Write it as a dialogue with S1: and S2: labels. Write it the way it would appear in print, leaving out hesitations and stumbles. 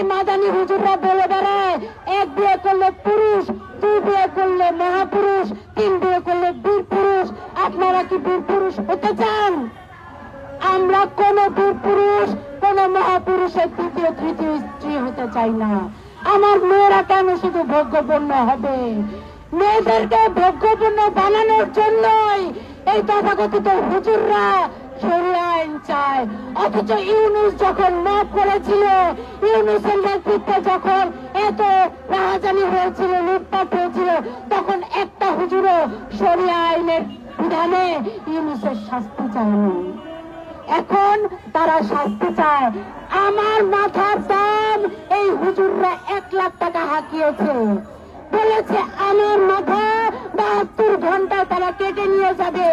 S1: মাদানি হুজুররা বলে বেড়ায় এক বিয়ে করলে পুরুষ, দুই বিয়ে করলে মহাপুরুষ, তিন বিয়ে করলে বীর পুরুষ। আপনারা কি বীর পুরুষ হতে চান? আমরা কোন বীর পুরুষ, কোন মহাপুরুষের তৃতীয় তৃতীয় স্ত্রী হতে চাই না। আমার মেয়েরা কেন শুধু ভোগ্যপূর্ণ হবে? মেয়েদেরকে ভোগ্যপূর্ণ বানানোর জন্যই এই তথাকথিত হুজুররা শরিয়া আইন চায়। অথচ ইউনূস যখন মাফ করেছিল, ইউনূসের নেতৃত্বে যখন এত রাহাজানি হয়েছিল, লুটপাট হয়েছিল, তখন একটা হুজুরও শরিয়া আইনের বিধানে ইউনূসের শাস্তি চায়নি। এখন তারা শাস্তি চায়। আমার মাথার দাম এই হুজুররা 1 লাখ টাকা হাঁকিয়েছে, বলেছে আমার মাথা 72 ঘন্টায় তারা কেটে নিয়ে যাবে।